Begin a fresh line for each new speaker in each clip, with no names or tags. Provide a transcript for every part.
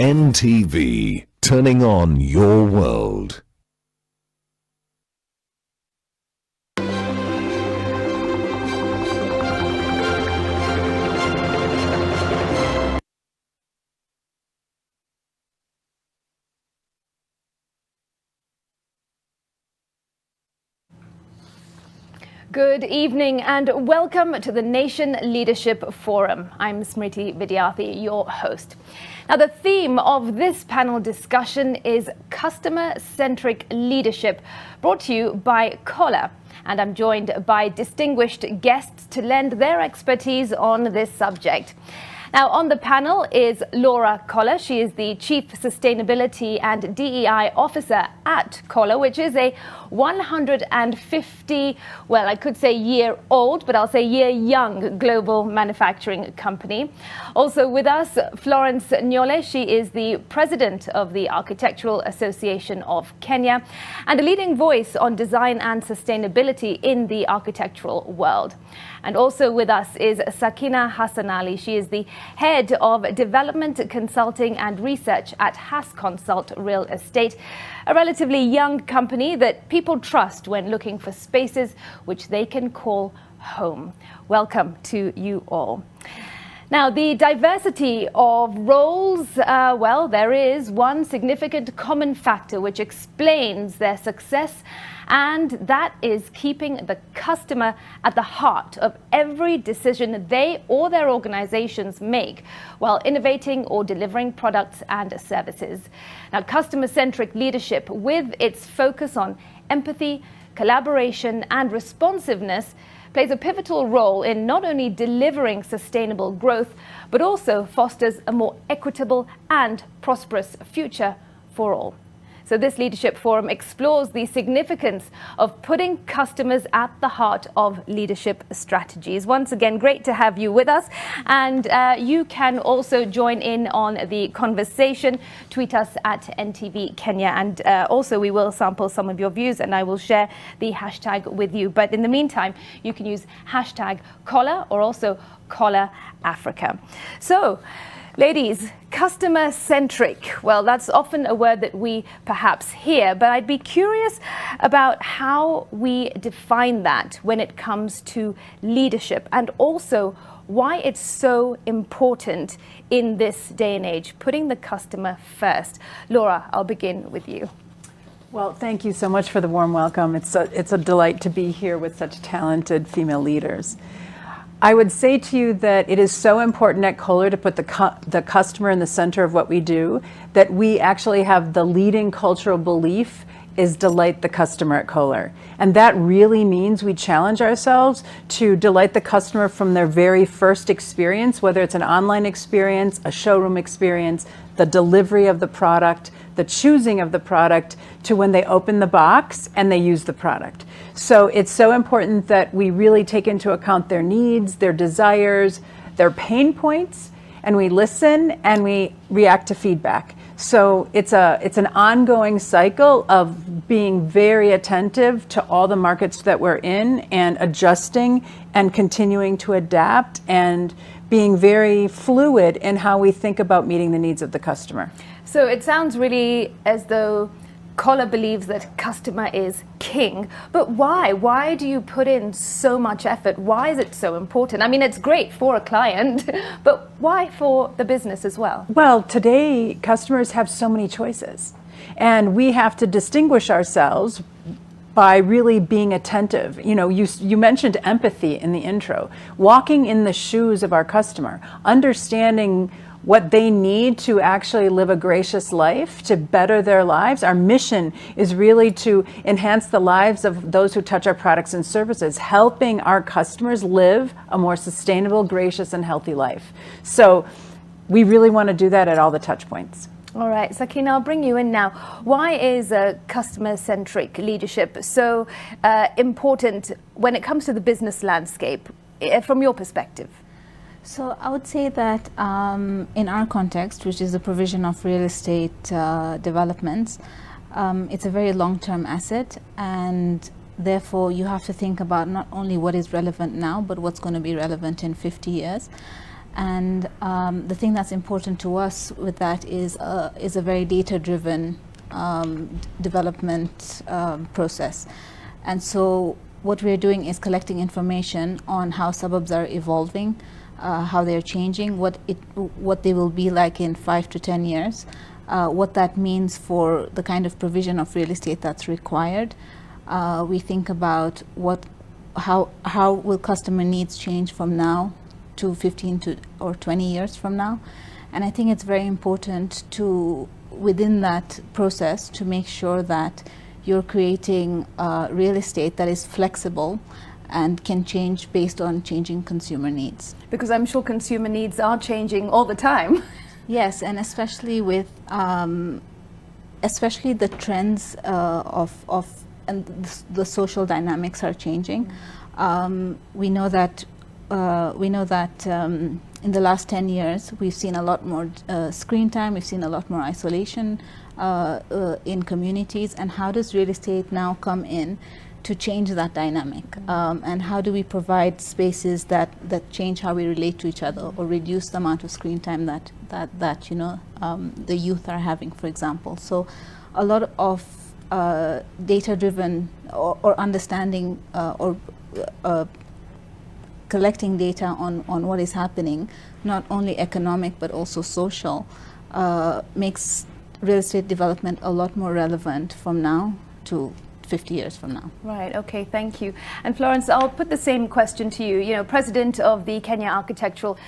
NTV, turning on your world.
Good evening and welcome to the Nation Leadership Forum. I'm Smriti Vidyarthi, your host. Now, the theme of this panel discussion is Customer-Centric Leadership, brought to you by Collar. And I'm joined by distinguished guests to lend their expertise on this subject. Now, on the panel is Laura Collar. She is the Chief Sustainability and DEI Officer at Collar, which is a 150, well, I could say year old, but I'll say year young global manufacturing company. Also with us, Florence Nyole. She is the President of the Architectural Association of Kenya and a leading voice on design and sustainability in the architectural world. And also with us is Sakina Hassan Ali. She is the Head of Development Consulting and Research at Hass Consult Real Estate, a relatively young company that people trust when looking for spaces which they can call home. Welcome to you all. Now, the diversity of roles, well, there is one significant common factor which explains their success, and that is keeping the customer at the heart of every decision they or their organizations make while innovating or delivering products and services. Now, customer-centric leadership, with its focus on empathy, collaboration, and responsiveness, plays a pivotal role in not only delivering sustainable growth, but also fosters a more equitable and prosperous future for all. So this leadership forum explores the significance of putting customers at the heart of leadership strategies. Once again, great to have you with us. And you can also join in on the conversation. Tweet us at NTV Kenya. And also we will sample some of your views and I will share the hashtag with you. But in the meantime, you can use hashtag Collar or also Collar Africa. So, ladies, customer-centric, well, that's often a word that we perhaps hear, but I'd be curious about how we define that when it comes to leadership and also why it's so important in this day and age, putting the customer first. Laura, I'll begin with you.
Well, thank you so much for the warm welcome. It's a delight to be here with such talented female leaders. I would say to you that it is so important at Collar to put the customer in the center of what we do, that we actually have the leading cultural belief is delight the customer at Collar. And that really means we challenge ourselves to delight the customer from their very first experience, whether it's an online experience, a showroom experience, the delivery of the product, the choosing of the product, to when they open the box and they use the product. So it's so important that we really take into account their needs, their desires, their pain points, and we listen and we react to feedback. So it's an ongoing cycle of being very attentive to all the markets that we're in and adjusting and continuing to adapt and being very fluid in how we think about meeting the needs of the customer.
So it sounds really as though Collar believes that customer is king, but why? Why do you put in so much effort? Why is it so important? I mean, it's great for a client, but why for the business as well?
Well, today customers have so many choices, and we have to distinguish ourselves by really being attentive. You know, you mentioned empathy in the intro, walking in the shoes of our customer, understanding what they need to actually live a gracious life, to better their lives. Our mission is really to enhance the lives of those who touch our products and services, helping our customers live a more sustainable, gracious, and healthy life. So we really want to do that at all the touch points.
All right, Sakina, I'll bring you in now. Why is customer-centric leadership so important when it comes to the business landscape, from your perspective?
So I would say that in our context, which is the provision of real estate developments, it's a very long-term asset, and therefore you have to think about not only what is relevant now, but what's going to be relevant in 50 years. And the thing that's important to us with that is a very data-driven development process. And so what we're doing is collecting information on how suburbs are evolving, how they're changing, what they will be like in 5 to 10 years, what that means for the kind of provision of real estate that's required. We think about how will customer needs change from now to 15 or 20 years from now. And I think it's very important to, within that process, to make sure that you're creating real estate that is flexible and can change based on changing consumer needs.
Because I'm sure consumer needs are changing all the time.
Yes, and especially with especially the trends of and the social dynamics are changing. We know that in the last 10 years we've seen a lot more screen time, we've seen a lot more isolation in communities, and how does real estate now come in to change that dynamic? And how do we provide spaces that change how we relate to each other, or reduce the amount of screen time that the youth are having, for example? So a lot of data-driven or understanding or collecting data on what is happening, not only economic but also social, makes real estate development a lot more relevant from now to 50 years from now.
Right, okay, thank you. And Florence, I'll put the same question to you. You know, President of the Kenya Architectural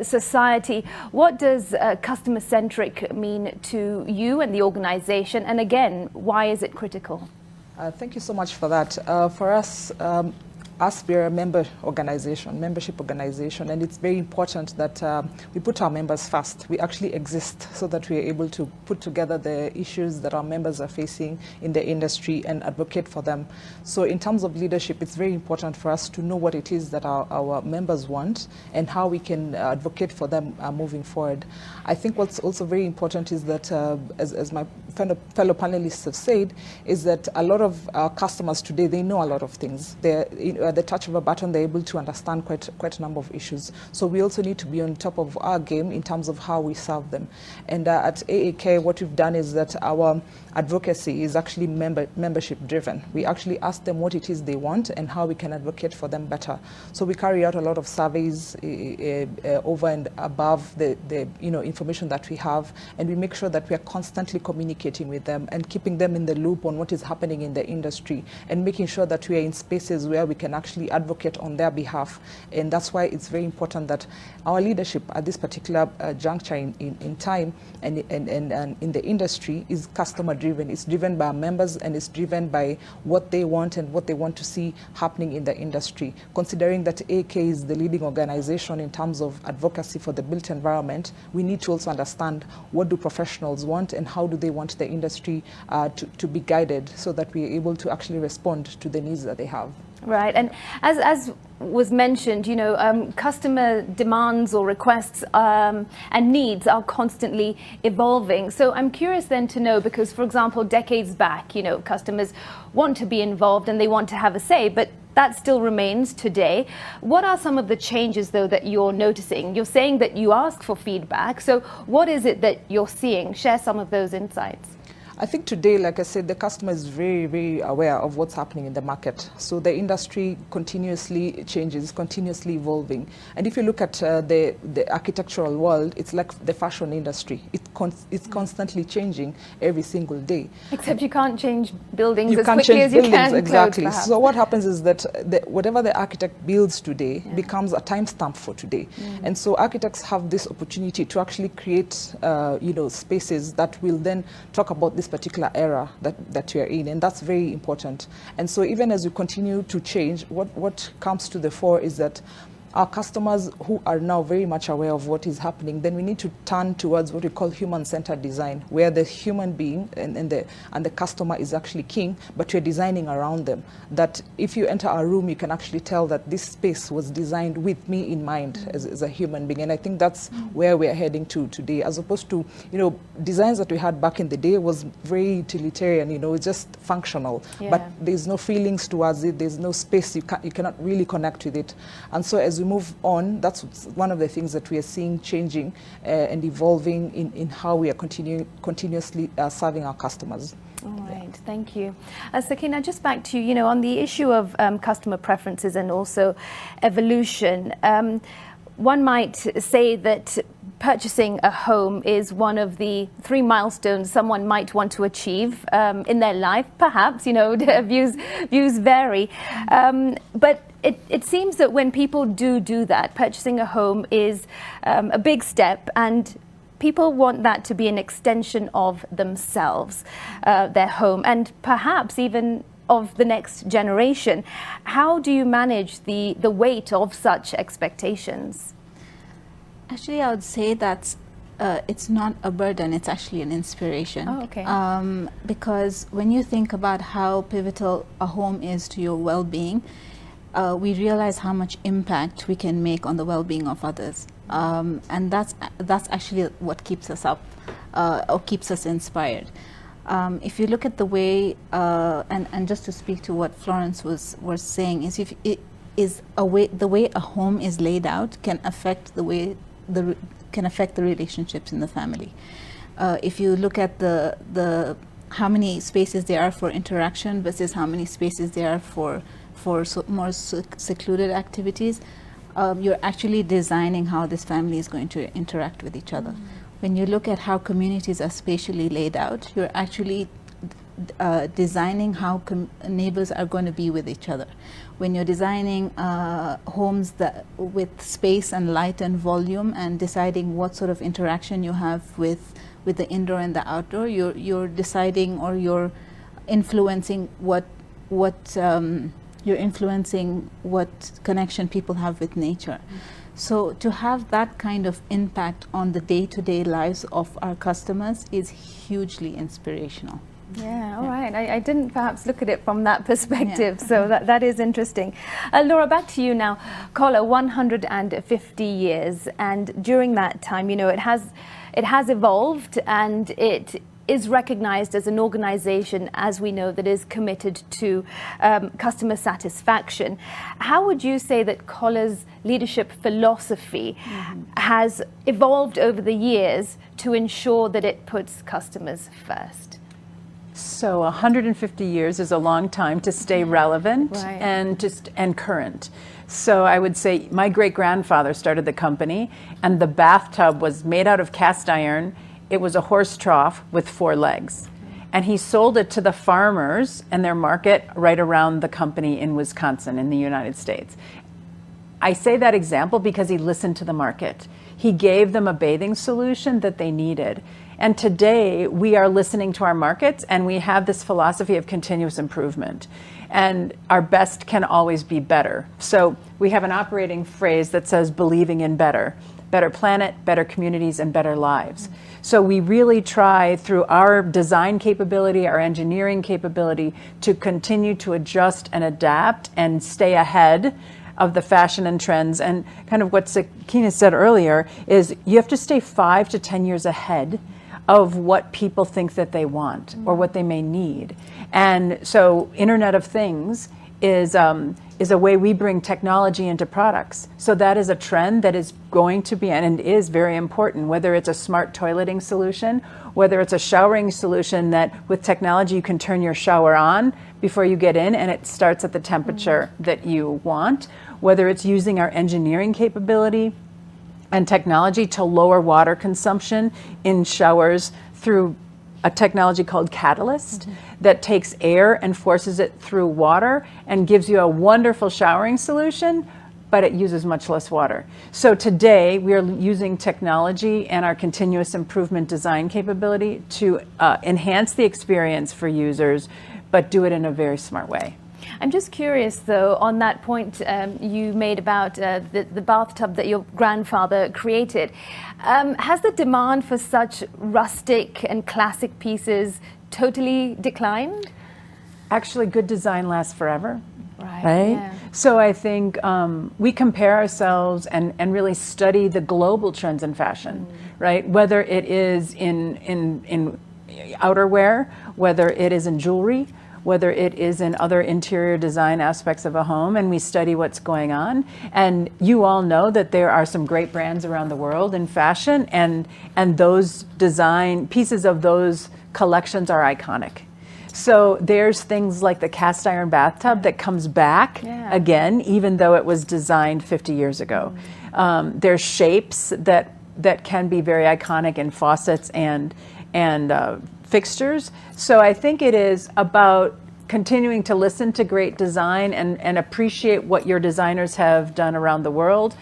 Society, what does customer-centric mean to you and the organization? And again, why is it critical?
Thank you so much for that. For us, we're a membership organization, and it's very important that we put our members first. We actually exist so that we're able to put together the issues that our members are facing in the industry and advocate for them. So in terms of leadership, it's very important for us to know what it is that our members want and how we can advocate for them moving forward. I think what's also very important is that, as my fellow panelists have said, is that a lot of our customers today, they know a lot of things. At the touch of a button, they're able to understand quite a number of issues. So we also need to be on top of our game in terms of how we serve them. And at AAK, what we've done is that our advocacy is actually membership driven. We actually ask them what it is they want and how we can advocate for them better. So we carry out a lot of surveys over and above the information that we have, and we make sure that we are constantly communicating with them and keeping them in the loop on what is happening in the industry, and making sure that we are in spaces where we can actually advocate on their behalf. And that's why it's very important that our leadership at this particular juncture in time and in the industry is customer driven. It's driven by our members, and it's driven by what they want and what they want to see happening in the industry. Considering that AK is the leading organization in terms of advocacy for the built environment, we need to also understand what do professionals want and how do they want the industry to be guided, so that we are able to actually respond to the needs that they have.
Right, and as was mentioned, customer demands or requests and needs are constantly evolving. So I'm curious then to know, because for example, decades back, customers want to be involved and they want to have a say, but that still remains today. What are some of the changes though that you're noticing? You're saying that you ask for feedback, so what is it that you're seeing? Share some of those insights.
I think today, like I said, the customer is very, very aware of what's happening in the market. So the industry continuously changes, continuously evolving. And if you look at the architectural world, it's like the fashion industry. It's constantly changing every single day.
Except you can't change buildings
you
as
can't
quickly
change
as you
buildings,
can
exactly.
clothes,
So what happens is that whatever the architect builds today becomes a timestamp for today. And so architects have this opportunity to actually create spaces that will then talk about this particular era that we are in, and that's very important. And so even as we continue to change, what comes to the fore is that our customers who are now very much aware of what is happening, then we need to turn towards what we call human-centered design, where the human being and the customer is actually king, but we're designing around them. That if you enter a room, you can actually tell that this space was designed with me in mind as a human being. And I think that's where we're heading to today, as opposed to, designs that we had back in the day was very utilitarian, it's just functional, but there's no feelings towards it, there's no space, you cannot really connect with it. And so as we move on, that's one of the things that we are seeing changing and evolving in how we are continuously serving our customers.
All right, thank you. Sakina, just back to you, on the issue of customer preferences and also evolution. One might say that purchasing a home is one of the 3 milestones someone might want to achieve in their life. Perhaps, views vary. But it seems that when people do that, purchasing a home is a big step, and people want that to be an extension of themselves, their home, and perhaps even of the next generation. How do you manage the weight of such expectations?
Actually, I would say that it's not a burden, it's actually an inspiration.
Oh, okay.
Because when you think about how pivotal a home is to your well-being, we realize how much impact we can make on the well-being of others. And that's actually what keeps us up or keeps us inspired. If you look at the way, and just to speak to what Florence was saying, the way a home is laid out can affect the way the relationships in the family. If you look at the how many spaces there are for interaction versus how many spaces there are for more secluded activities, you're actually designing how this family is going to interact with each other. Mm-hmm. When you look at how communities are spatially laid out, you're actually designing how neighbors are going to be with each other. When you're designing homes with space and light and volume, and deciding what sort of interaction you have with the indoor and the outdoor, you're deciding, or you're influencing what connection people have with nature. Mm-hmm. So to have that kind of impact on the day-to-day lives of our customers is hugely inspirational.
Yeah, all right. I didn't perhaps look at it from that perspective, so that is interesting. Laura, back to you now. Kohler, 150 years, and during that time, it has evolved, and it is recognized as an organization, as we know, that is committed to customer satisfaction. How would you say that Kohler's leadership philosophy has evolved over the years to ensure that it puts customers first?
So 150 years is a long time to stay relevant,
right,
and current. So I would say my great-grandfather started the company, and the bathtub was made out of cast iron. It was a horse trough with 4 legs. And he sold it to the farmers and their market right around the company in Wisconsin in the United States. I say that example because he listened to the market. He gave them a bathing solution that they needed. And today we are listening to our markets, and we have this philosophy of continuous improvement. And our best can always be better. So we have an operating phrase that says believing in better. Better planet, better communities, and better lives. So we really try through our design capability, our engineering capability, to continue to adjust and adapt and stay ahead of the fashion and trends. And kind of what Sakina said earlier is you have to stay 5 to 10 years ahead of what people think that they want or what they may need. And so Internet of Things is a way we bring technology into products. So that is a trend that is going to be, and is very important, whether it's a smart toileting solution, whether it's a showering solution that with technology you can turn your shower on before you get in and it starts at the temperature that you want, whether it's using our engineering capability and technology to lower water consumption in showers through a technology called Catalyst that takes air and forces it through water and gives you a wonderful showering solution, but it uses much less water. So today we are using technology and our continuous improvement design capability to enhance the experience for users, but do it in a very smart way.
I'm just curious, though, on that point you made about the bathtub that your grandfather created. Has the demand for such rustic and classic pieces totally declined?
Actually, good design lasts forever.
Right? Yeah.
So I think we compare ourselves and really study the global trends in fashion, right? Whether it is in outerwear, whether it is in jewelry, whether it is in other interior design aspects of a home, and we study what's going on. And you all know that there are some great brands around the world in fashion, and those design pieces of those collections are iconic. So there's things like the cast iron bathtub that comes back again, even though it was designed 50 years ago. There's shapes that can be very iconic in faucets and fixtures. So I think it is about continuing to listen to great design and appreciate what your designers have done around the world.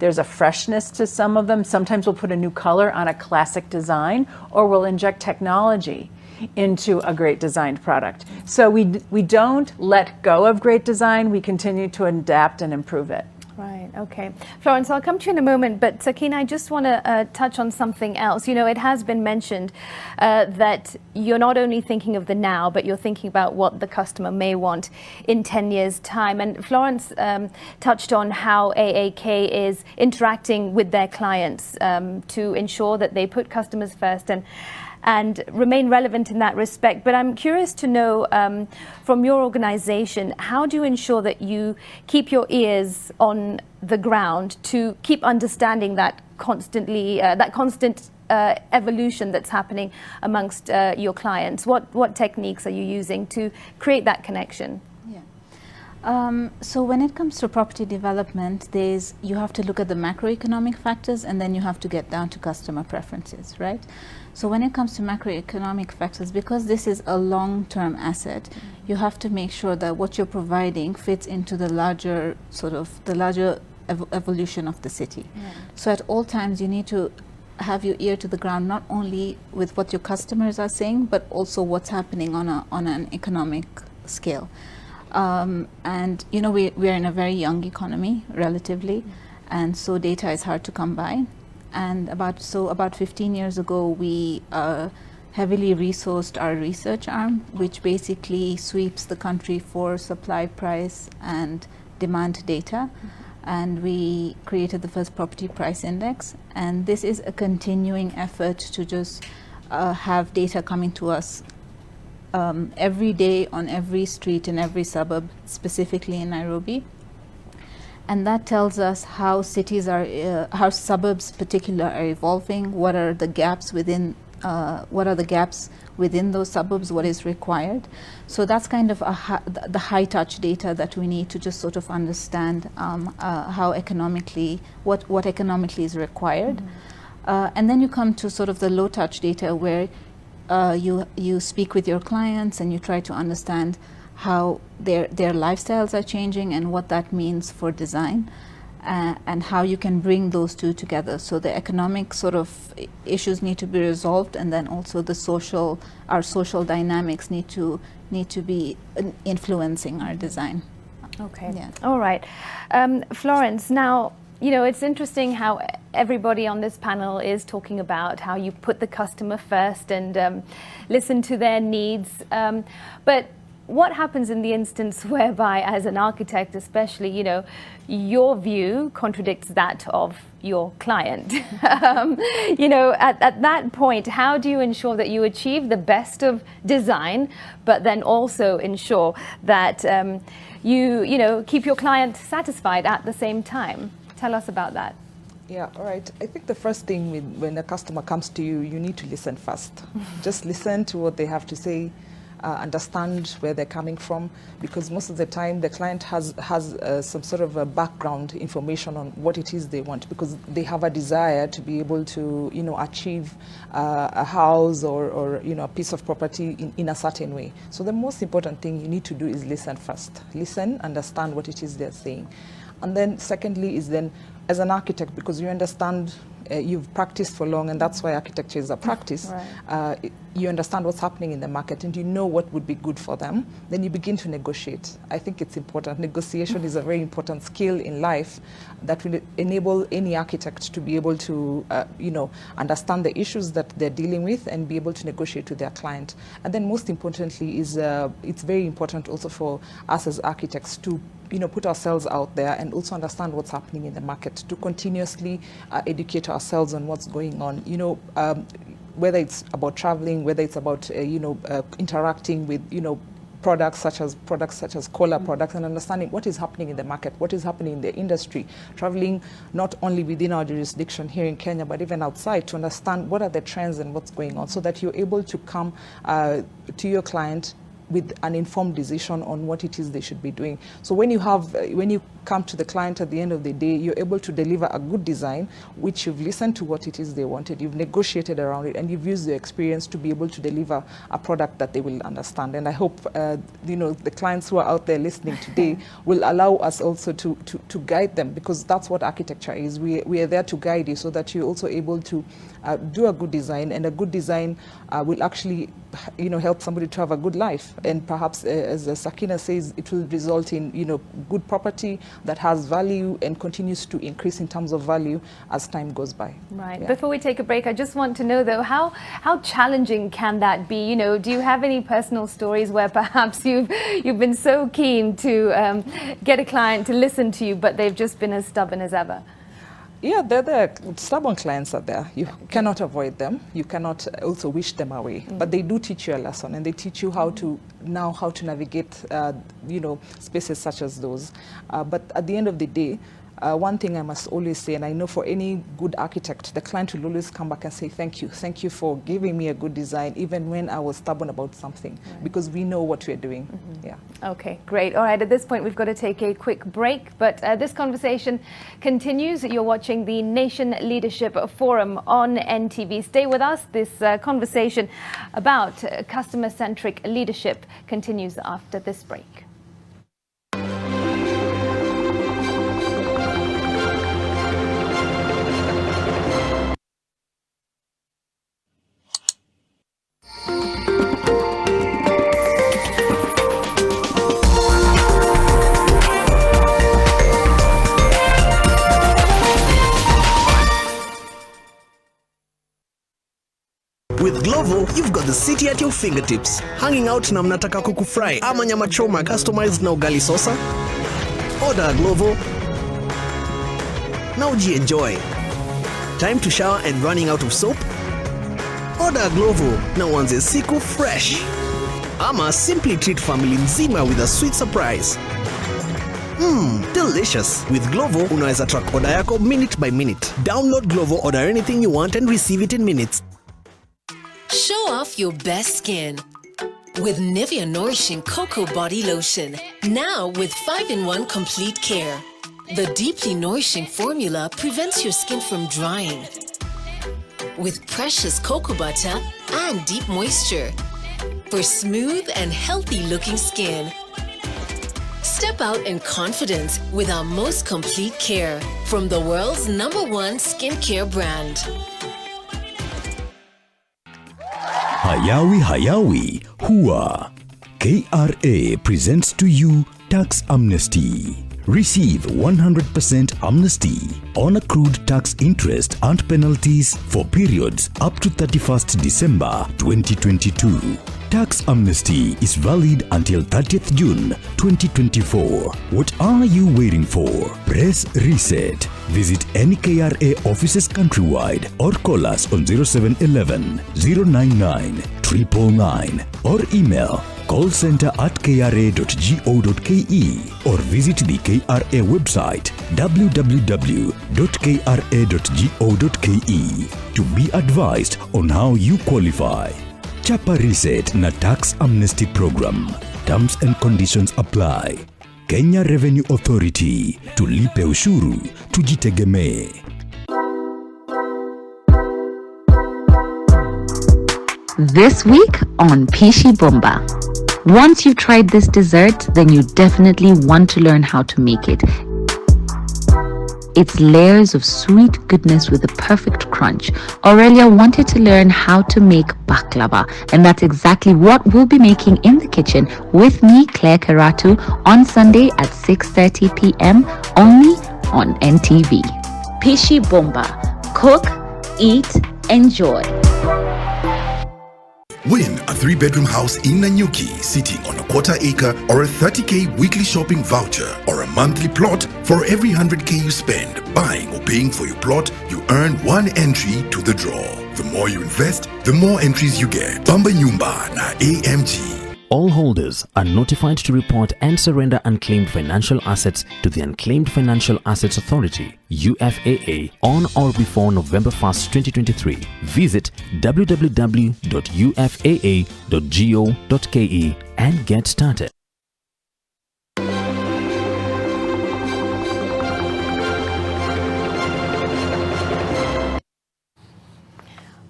There's a freshness to some of them. Sometimes we'll put a new color on a classic design, or we'll inject technology into a great designed product. So we don't let go of great design. We continue to adapt and improve it.
Right, okay. Florence, I'll come to you in a moment, but Sakina, I just want to touch on something else. You know, it has been mentioned that you're not only thinking of the now, but you're thinking about what the customer may want in 10 years' time. And Florence touched on how AAK is interacting with their clients to ensure that they put customers first and remain relevant in that respect. But I'm curious to know from your organization, how do you ensure that you keep your ears on the ground to keep understanding that constant evolution that's happening amongst your clients? What techniques are you using to create that connection?
So when it comes to property development, you have to look at the macroeconomic factors, and then you have to get down to customer preferences, right? So when it comes to macroeconomic factors, because this is a long-term asset, you have to make sure that what you're providing fits into the larger evolution of the city. So at all times you need to have your ear to the ground, not only with what your customers are saying, but also what's happening on an economic scale. And you know, we are in a very young economy relatively, and so data is hard to come by. And about 15 years ago, we heavily resourced our research arm, which basically sweeps the country for supply, price, and demand data. And we created the first property price index. And this is a continuing effort to just have data coming to us every day on every street in every suburb, specifically in Nairobi. And that tells us how cities are, how suburbs particular are evolving, what are the gaps within those suburbs, what is required. So that's kind of the high touch data that we need to just sort of understand how economically, what economically is required. And then you come to sort of the low touch data where you speak with your clients and you try to understand how their lifestyles are changing and what that means for design, and how you can bring those two together. So the economic sort of issues need to be resolved, and then also our social dynamics need to be influencing our design.
Okay. Yeah. All right. Florence, now, you know, it's interesting how everybody on this panel is talking about how you put the customer first and listen to their needs. But what happens in the instance whereby, as an architect especially, you know, your view contradicts that of your client? You know, at that point, how do you ensure that you achieve the best of design, but then also ensure that you know, keep your client satisfied at the same time? Tell us about that.
Yeah, all right. I think the first thing when a customer comes to you, you need to listen first. Just listen to what they have to say. Understand where they're coming from, because most of the time the client has some sort of a background information on what it is they want, because they have a desire to be able to, you know, achieve a house or you know, a piece of property in a certain way. So the most important thing you need to do is listen first. Listen, understand what it is they're saying. And then secondly is then, as an architect, because you understand, you've practiced for long, and that's why architecture is a practice. Right. You understand what's happening in the market, and you know what would be good for them. Then you begin to negotiate. I think it's important. Negotiation is a very important skill in life that will enable any architect to be able to, you know, understand the issues that they're dealing with and be able to negotiate with their client. And then most importantly is, it's very important also for us as architects to, you know, put ourselves out there and also understand what's happening in the market, to continuously educate ourselves on what's going on. You know, whether it's about traveling, whether it's about, you know, interacting with, you know, products such as cola products, and understanding what is happening in the market, what is happening in the industry, traveling not only within our jurisdiction here in Kenya, but even outside to understand what are the trends and what's going on, so that you're able to come to your client with an informed decision on what it is they should be doing. So when you come to the client at the end of the day, you're able to deliver a good design, which you've listened to what it is they wanted, you've negotiated around it, and you've used your experience to be able to deliver a product that they will understand. And I hope the clients who are out there listening today will allow us also to guide them, because that's what architecture is. We are there to guide you so that you're also able to do a good design, and a good design will actually help somebody to have a good life. And perhaps, as Sakina says, it will result in good property that has value and continues to increase in terms of value as time goes by.
Right.
Yeah.
Before we take a break, I just want to know though, how challenging can that be? Do you have any personal stories where perhaps you've been so keen to get a client to listen to you, but they've just been as stubborn as ever?
Yeah, the stubborn clients are there. You cannot avoid them. You cannot also wish them away. But they do teach you a lesson, and they teach you how to navigate, spaces such as those. But at the end of the day, one thing I must always say, and I know for any good architect, the client will always come back and say, thank you for giving me a good design, even when I was stubborn about something, because we know what we're doing. Yeah.
Okay, great. All right, at this point, we've got to take a quick break, but this conversation continues. You're watching the Nation Leadership Forum on NTV. Stay with us. This conversation about customer-centric leadership continues after this break.
With Glovo, you've got the city at your fingertips. Hanging out na mnataka kuku fry ama nyama choma customized na ugali sosa? Order Glovo. Now enjoy. Time to shower and running out of soap? Order Glovo. Now uanze siku fresh. Ama simply treat family nzima with a sweet surprise. Delicious. With Glovo, unaweza track order yako minute by minute. Download Glovo, order anything you want and receive it in minutes.
Show off your best skin with Nivea Nourishing Cocoa Body Lotion. Now with 5-in-1 Complete Care. The deeply nourishing formula prevents your skin from drying with precious cocoa butter and deep moisture for smooth and healthy looking skin. Step out in confidence with our most complete care from the world's #1 skincare brand.
Hayawi Hua. KRA presents to you Tax Amnesty. Receive 100% amnesty on accrued tax interest and penalties for periods up to 31st December 2022. Tax amnesty is valid until 30th June 2024. What are you waiting for? Press reset. Visit any KRA offices countrywide or call us on 0711 099 999 or email callcenter@kra.go.ke or visit the KRA website www.kra.go.ke to be advised on how you qualify. Chapa Reset na Tax Amnesty Program. Terms and conditions apply. Kenya Revenue Authority. Tulipe ushuru, tujitegemee.
This week on Pishi Bomba. Once you've tried this dessert, then you definitely want to learn how to make it. It's layers of sweet goodness with a perfect crunch. Aurelia wanted to learn how to make baklava, and that's exactly what we'll be making in the kitchen with me, Claire Karatu, on Sunday at 6:30 p.m. only on NTV. Pishi Bomba. Cook, eat, enjoy.
Win a 3-bedroom house in Nanyuki sitting on a 1/4 acre or a 30K weekly shopping voucher or a monthly plot. For every 100K you spend buying or paying for your plot, you earn 1 entry to the draw. The more you invest, the more entries you get. Bamba Nyumba na AMG.
All holders are notified to report and surrender unclaimed financial assets to the Unclaimed Financial Assets Authority, UFAA, on or before November 1st, 2023. Visit www.ufaa.go.ke and get started.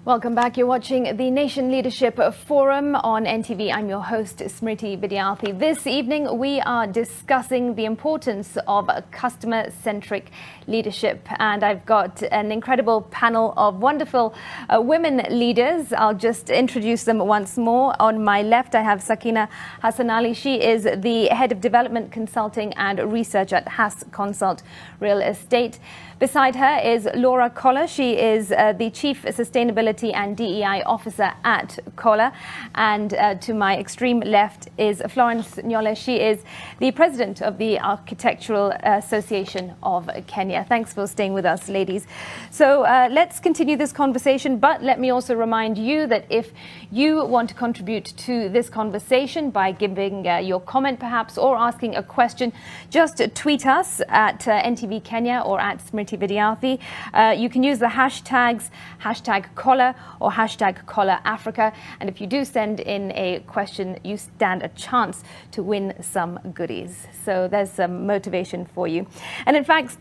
Welcome back. You're watching the Nation Leadership Forum on NTV. I'm your host, Smriti Vidyarthi. This evening, we are discussing the importance of customer-centric leadership. And I've got an incredible panel of wonderful women leaders. I'll just introduce them once more. On my left, I have Sakina Hassanali. She is the Head of Development Consulting and Research at Hass Consult Real Estate. Beside her is Laura Koller. She is the Chief Sustainability and DEI Officer at Koller. And to my extreme left is Florence Nyole. She is the President of the Architectural Association of Kenya. Thanks for staying with us, ladies. So let's continue this conversation, but let me also remind you that if you want to contribute to this conversation by giving your comment perhaps or asking a question, just tweet us at NTV Kenya or at Smriti Vidyarthi. You can use the hashtags #Koller or #Koller Africa. And if you do send in a question, you stand a chance to win some goodies. So there's some motivation for you. And in fact,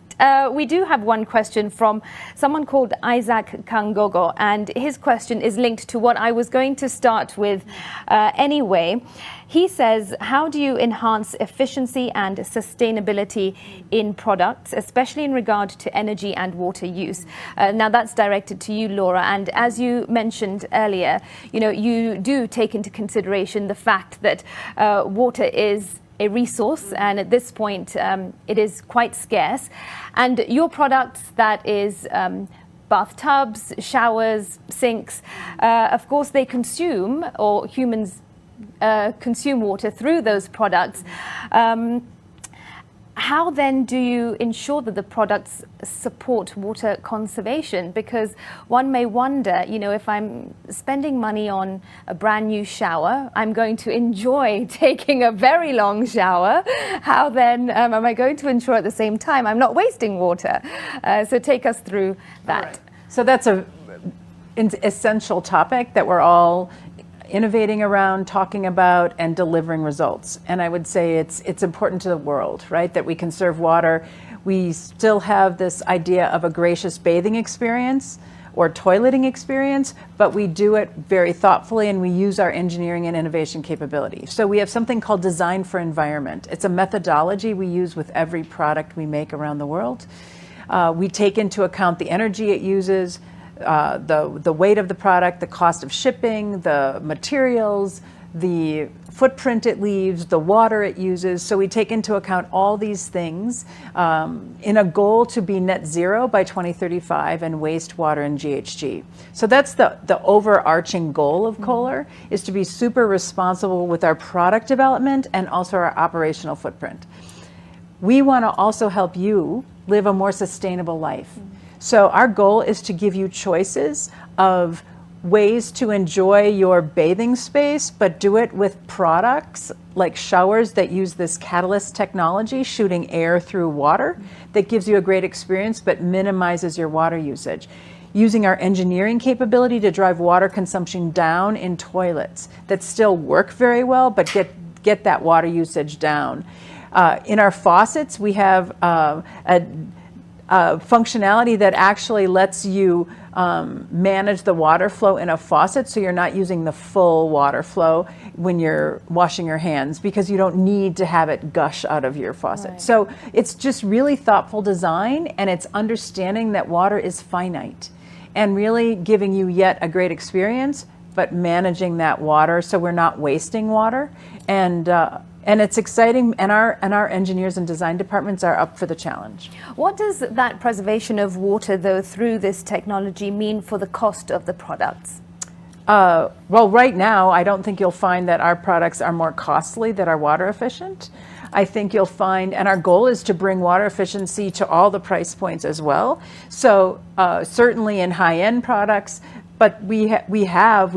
we do have one question from someone called Isaac Kangogo, and his question is linked to what I was going to start with anyway. He says, how do you enhance efficiency and sustainability in products, especially in regard to energy and water use? Now that's directed to you, Laura. And as you mentioned earlier, you do take into consideration the fact that water is a resource, and at this point it is quite scarce. And your products, that is bathtubs, showers, sinks, of course they consume, or humans consume water through those products. How then do you ensure that the products support water conservation? Because one may wonder, if I'm spending money on a brand new shower, I'm going to enjoy taking a very long shower. How then am I going to ensure at the same time I'm not wasting water? So take us through that.
Right. So that's an essential topic that we're all innovating around, talking about, and delivering results. And I would say it's important to the world, right, that we conserve water. We still have this idea of a gracious bathing experience or toileting experience, but we do it very thoughtfully, and we use our engineering and innovation capability. So we have something called design for environment. It's a methodology we use with every product we make around the world. We take into account the energy it uses, the weight of the product, the cost of shipping, the materials, the footprint it leaves, the water it uses. So we take into account all these things in a goal to be net zero by 2035 and wastewater and GHG. So that's the overarching goal of Koller, is to be super responsible with our product development and also our operational footprint. We want to also help you live a more sustainable life. So our goal is to give you choices of ways to enjoy your bathing space, but do it with products like showers that use this catalyst technology, shooting air through water, that gives you a great experience but minimizes your water usage. Using our engineering capability to drive water consumption down in toilets that still work very well but get that water usage down. In our faucets, we have functionality that actually lets you manage the water flow in a faucet, so you're not using the full water flow when you're washing your hands, because you don't need to have it gush out of your faucet. Right. So it's just really thoughtful design, and it's understanding that water is finite and really giving you yet a great experience, but managing that water so we're not wasting water. And it's exciting, and our engineers and design departments are up for the challenge.
What does that preservation of water, though, through this technology mean for the cost of the products?
Well, right now, I don't think you'll find that our products are more costly that are water efficient. I think you'll find, and our goal is to bring water efficiency to all the price points as well. So certainly in high-end products, But we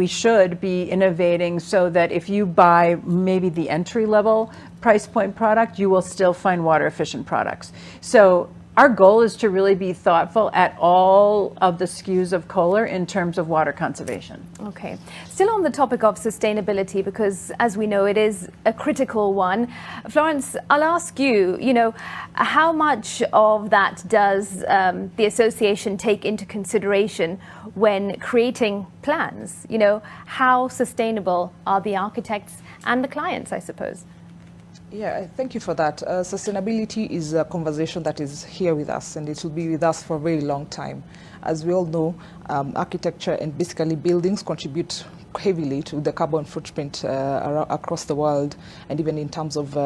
should be innovating so that if you buy maybe the entry level price point product, you will still find water efficient products. So our goal is to really be thoughtful at all of the SKUs of Kohler in terms of water conservation.
Okay. Still on the topic of sustainability, because as we know, it is a critical one. Florence, I'll ask you, how much of that does the association take into consideration when creating plans? How sustainable are the architects and the clients, I suppose?
Yeah, thank you for that. Sustainability is a conversation that is here with us, and it will be with us for a very long time. As we all know, architecture and basically buildings contribute heavily to the carbon footprint across the world, and even in terms of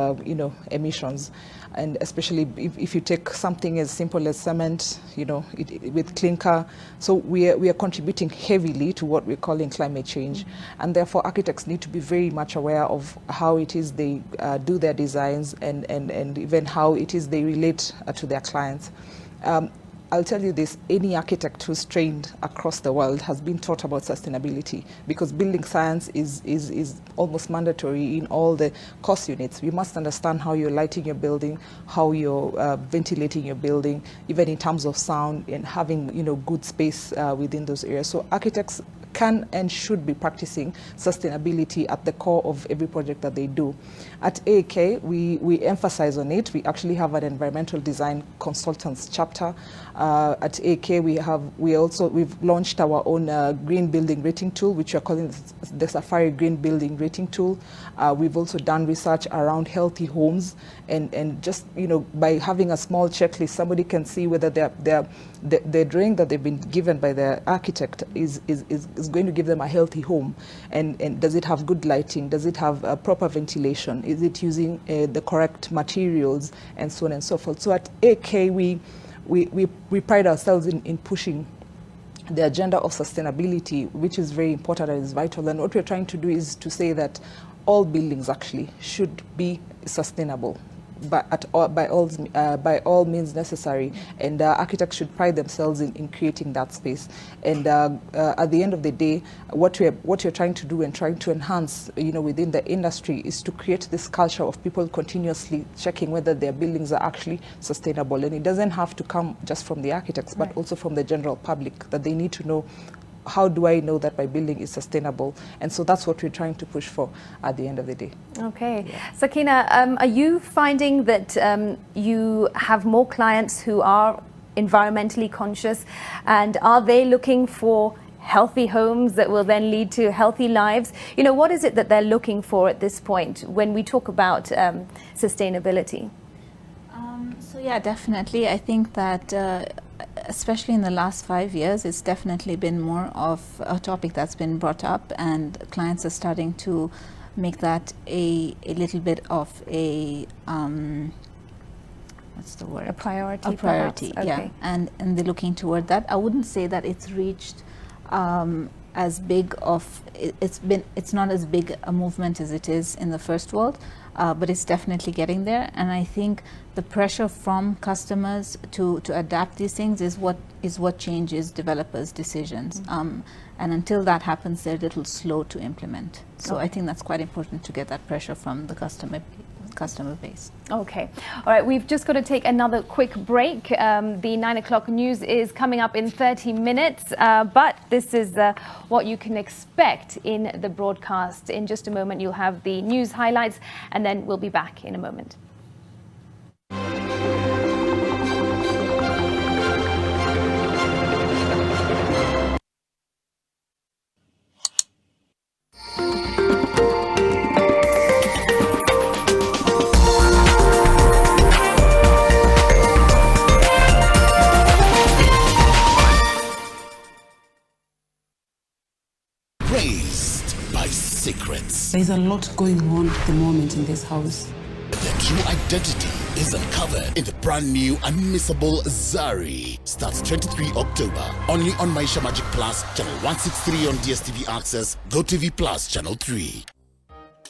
emissions. And especially if you take something as simple as cement, with clinker, so we are contributing heavily to what we're calling climate change. And therefore architects need to be very much aware of how it is they do their designs and even how it is they relate to their clients. I'll tell you this, any architect who's trained across the world has been taught about sustainability, because building science is almost mandatory in all the course units. You must understand how you're lighting your building, how you're ventilating your building, even in terms of sound and having good space within those areas. So architects can and should be practicing sustainability at the core of every project that they do. At AAK, we emphasize on it. We actually have an environmental design consultants chapter. At AAK, we've launched our own green building rating tool, which we're calling the Safari Green Building Rating Tool. We've also done research around healthy homes, and just by having a small checklist, somebody can see whether the drawing that they've been given by the architect is going to give them a healthy home, and does it have good lighting, does it have proper ventilation, is it using the correct materials, and so on and so forth. So at AK we pride ourselves in pushing the agenda of sustainability, which is very important and is vital. And what we're trying to do is to say that all buildings actually should be sustainable, but by all means necessary, and architects should pride themselves in creating that space. And at the end of the day, what you're trying to do and trying to enhance, within the industry, is to create this culture of people continuously checking whether their buildings are actually sustainable. And it doesn't have to come just from the architects, but also from the general public, that they need to know, how do I know that my building is sustainable? And so that's what we're trying to push for at the end of the day.
Okay. Yeah. Sakina, are you finding that you have more clients who are environmentally conscious, and are they looking for healthy homes that will then lead to healthy lives? What is it that they're looking for at this point when we talk about sustainability?
So yeah, definitely. I think that especially in the last 5 years, it's definitely been more of a topic that's been brought up, and clients are starting to make that a little bit of a what's the word?
A priority.
A priority,
perhaps. Okay.
Yeah. And they're looking toward that. I wouldn't say that it's reached as big of it's not as big a movement as it is in the first world, but it's definitely getting there. And I think the pressure from customers to adapt these things is what changes developers' decisions. And until that happens, they're a little slow to implement. So I think that's quite important to get that pressure from the customer base.
Okay. All right, we've just got to take another quick break. The 9 o'clock news is coming up in 30 minutes, but this is what you can expect in the broadcast. In just a moment, you'll have the news highlights, and then we'll be back in a moment.
Raised by secrets.
There's a lot going on at the moment in this house.
The true identity is uncovered in the brand new unmissable Zari. Starts 23 October. Only on Maisha Magic Plus, channel 163 on DSTV Access, GoTV Plus, channel 3.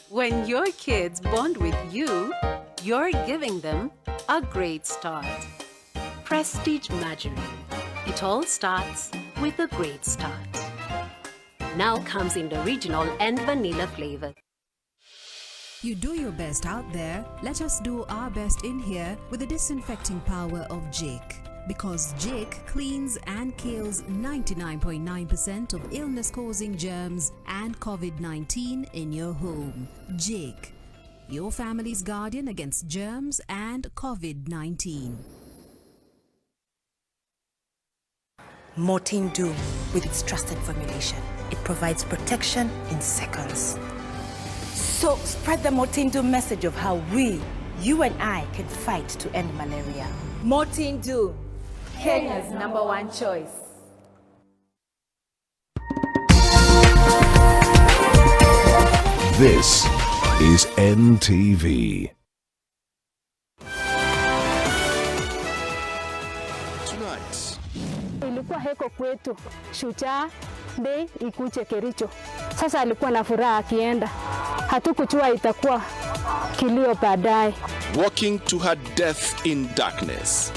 When your kids bond with you, you're giving them a great start. Prestige Margarine. It all starts with a great start. now comes in the original and vanilla flavor.
You do your best out there. Let us do our best in here with the disinfecting power of Jake. Because Jake cleans and kills 99.9% of illness-causing germs and COVID-19 in your home. Jake, your family's guardian against germs and COVID-19.
Mortein Doom, with its trusted formulation, it provides protection in seconds. So spread the Mortein Doom message of how we, you and I, can fight to end malaria. Mortein Doom,
Kenya's #1 choice.
This is NTV.
Tonight.
Ilikuwa heko kwetu Shujaa Day ikuje Kericho. Sasa alikuwa na furaha akienda. Hatukuchua itakuwa kilio baadaye.
Walking to her death in darkness.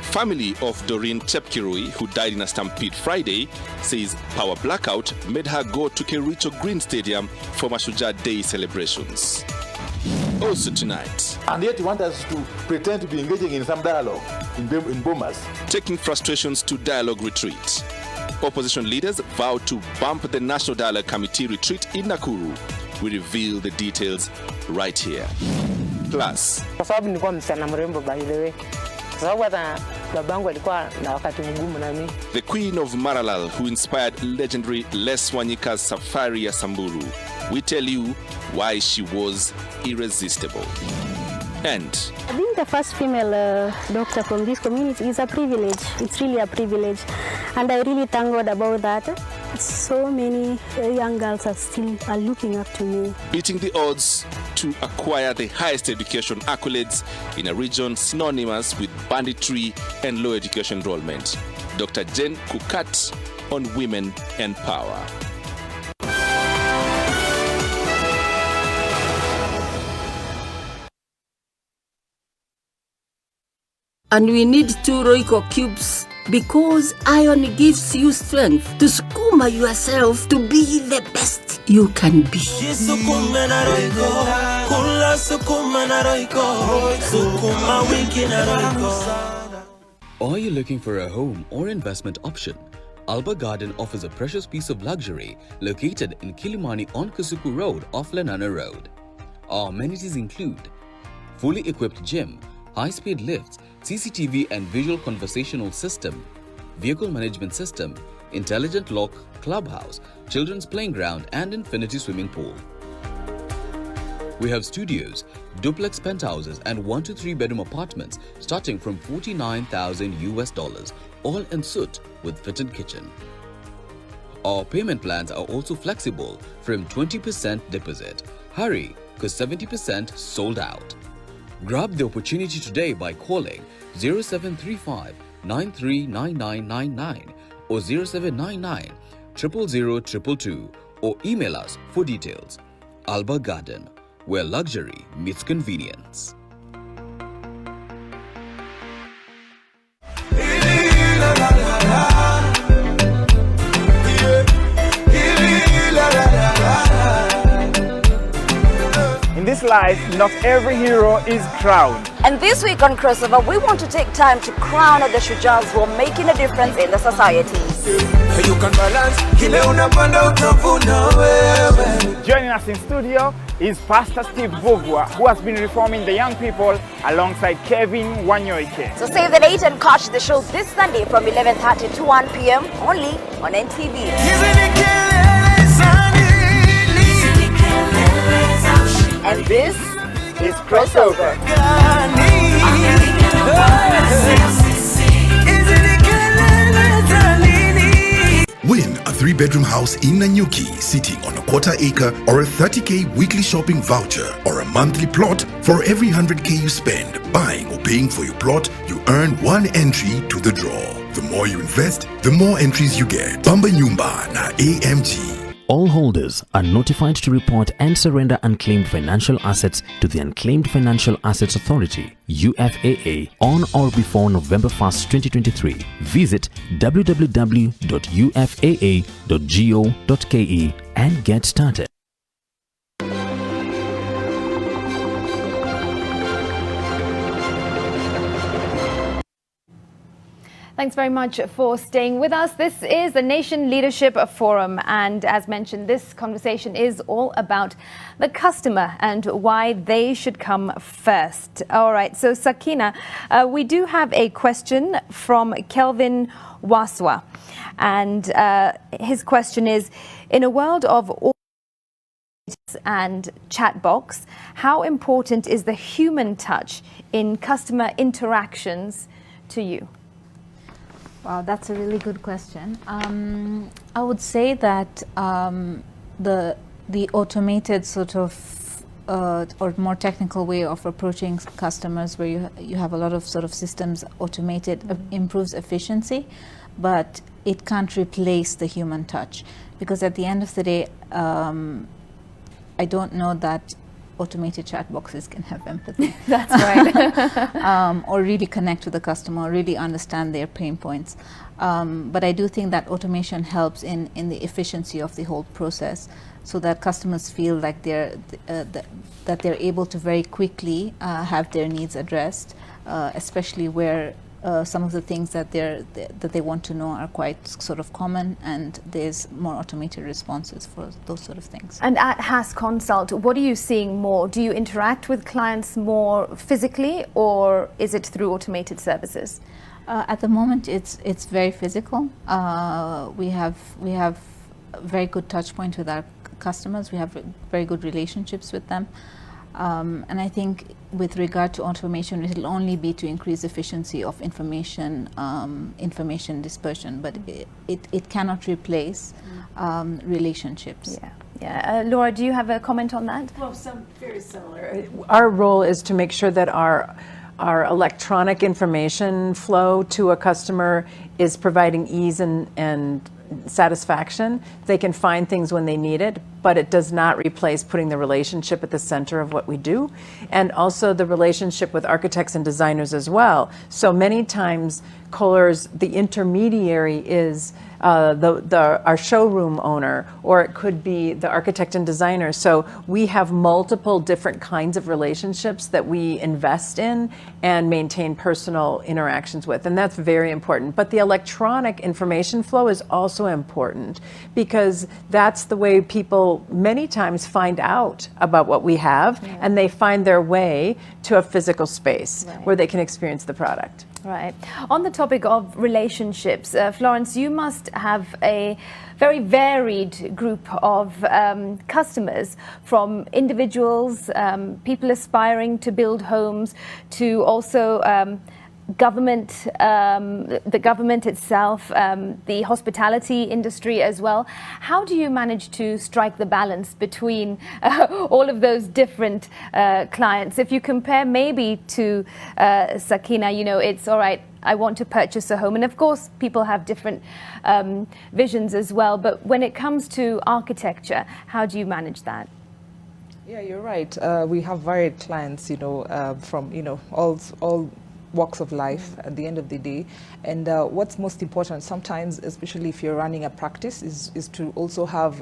Family of Doreen Chepkirui, who died in a stampede Friday, says power blackout made her go to Kericho Green Stadium for Mashujaa Day celebrations. Also tonight.
And yet you want us to pretend to be engaging in some dialogue in Bomas.
Taking frustrations to dialogue retreat. Opposition leaders vow to bump the National Dialogue Committee retreat in Nakuru. We reveal the details right here. Plus,
kwa sababu nilikuwa msichana mrembo by the way. Sababu hata babangu alikuwa na wakati mgumu na mimi.
The Queen of Maralal, who inspired legendary Les Wanyika's Safari ya Samburu. We tell you why she was irresistible. And
Being the first female doctor from this community is a privilege. It's really a privilege. And I really thank God about that. So many young girls are looking up to me.
beating the odds to acquire the highest education accolades in a region synonymous with banditry and low education enrollment. Dr. Jen Kukat on women and power.
And we need 2 Royco cubes because iron gives you strength to skuma yourself to be the best you can be.
Are you looking for a home or investment option? Alba Garden offers a precious piece of luxury located in Kilimani on Kusuku Road off Lenana Road. Our amenities include fully equipped gym, high-speed lifts, CCTV and visual conversational system, vehicle management system, intelligent lock, clubhouse, children's playing ground and infinity swimming pool. We have studios, duplex penthouses and 1 to 3 bedroom apartments starting from $49,000, all en suite with fitted kitchen. Our payment plans are also flexible from 20% deposit. Hurry, because 70% sold out. Grab the opportunity today by calling 0735 939999 or 0799 000 222 or email us for details. Alba Garden, where luxury meets convenience.
In this life, not every hero is crowned.
And this week on Crossover, we want to take time to crown the Shujaas who are making a difference in the society.
You can balance. Joining us in studio is Pastor Steve Bugwa, who has been reforming the young people alongside Kevin Wanyoike.
So save the date and catch the show this Sunday from 11:30 to 1 p.m. only on NTV. And this is Crossover.
Win a 3-bedroom house in Nanyuki sitting on a quarter-acre or a 30K weekly shopping voucher or a monthly plot. For every 100K you spend buying or paying for your plot, you earn 1 entry to the draw. The more you invest, the more entries you get. Bamba Nyumba na AMG.
All holders are notified to report and surrender unclaimed financial assets to the Unclaimed Financial Assets Authority, UFAA, on or before November 1st, 2023. Visit www.ufaa.go.ke and get started.
Thanks very much for staying with us. This is the Nation Leadership Forum, and as mentioned, this conversation is all about the customer and why they should come first. All right, so Sakina, we do have a question from Kelvin Waswa, and his question is, in a world of and chat box, how important is the human touch in customer interactions to you?
Wow, that's a really good question. I would say that the automated sort of or more technical way of approaching customers, where you have a lot of sort of systems automated, improves efficiency, but it can't replace the human touch, because at the end of the day, I don't know that automated chat boxes can have empathy.
That's right.
Or really connect with the customer, or really understand their pain points. But I do think that automation helps in the efficiency of the whole process, so that customers feel like that they're able to very quickly have their needs addressed, especially where some of the things that they want to know are quite sort of common, and there's more automated responses for those sort of things.
And at Has Consult, what are you seeing more? Do you interact with clients more physically, or is it through automated services?
At the moment, it's very physical. We have a very good touch point with our customers. We have very good relationships with them. And I think with regard to automation, it will only be to increase efficiency of information dispersion, but it cannot replace relationships.
Yeah. Laura, do you have a comment on that?
Well, very similar. Our role is to make sure that our electronic information flow to a customer is providing ease and satisfaction. They can find things when they need it, but it does not replace putting the relationship at the center of what we do, and also the relationship with architects and designers as well. So many times, Kohler's, the intermediary is our showroom owner, or it could be the architect and designer. So we have multiple different kinds of relationships that we invest in and maintain personal interactions with, and that's very important. But the electronic information flow is also important, because that's the way people many times find out about what we have, and they find their way to a physical space where they can experience the product.
Right. On the topic of relationships, Florence, you must have a very varied group of customers, from individuals, people aspiring to build homes, to also government, the government itself, the hospitality industry as well. How do you manage to strike the balance between all of those different clients? If you compare maybe to Sakina, you know, it's all right, I want to purchase a home. And of course, people have different visions as well. But when it comes to architecture, how do you manage that?
Yeah, you're right. We have varied clients, you know, from, you know, all walks of life at the end of the day. And what's most important sometimes, especially if you're running a practice, is to also have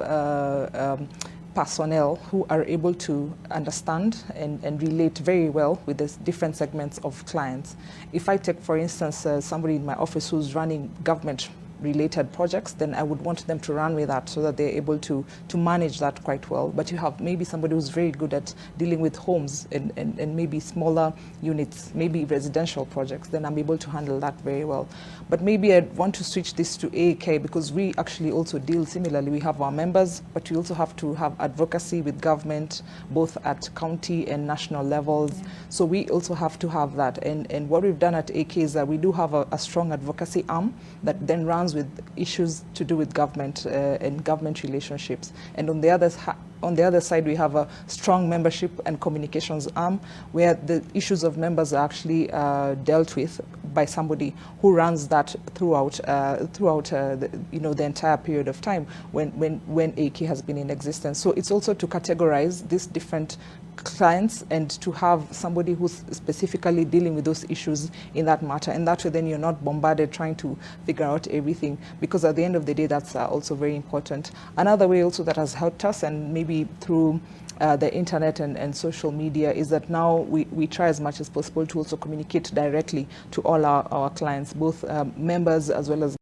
personnel who are able to understand and relate very well with the different segments of clients. If I take, for instance, somebody in my office who's running government related projects, then I would want them to run with that, so that they're able to manage that quite well. But you have maybe somebody who's very good at dealing with homes and maybe smaller units, maybe residential projects, then I'm able to handle that very well. But maybe I want to switch this to AAK, because we actually also deal similarly. We have our members, but we also have to have advocacy with government, both at county and national levels. Yeah. So we also have to have that. And what we've done at AK is that we do have a strong advocacy arm that then runs with issues to do with government and government relationships. And on the other side, we have a strong membership and communications arm, where the issues of members are actually dealt with by somebody who runs that throughout the entire period of time when a key has been in existence. So it's also to categorize these different clients and to have somebody who's specifically dealing with those issues in that matter, and that way then you're not bombarded trying to figure out everything, because at the end of the day that's also very important. Another way also that has helped us, and maybe through the internet and social media, is that now we try as much as possible to also communicate directly to all our clients, both members as well as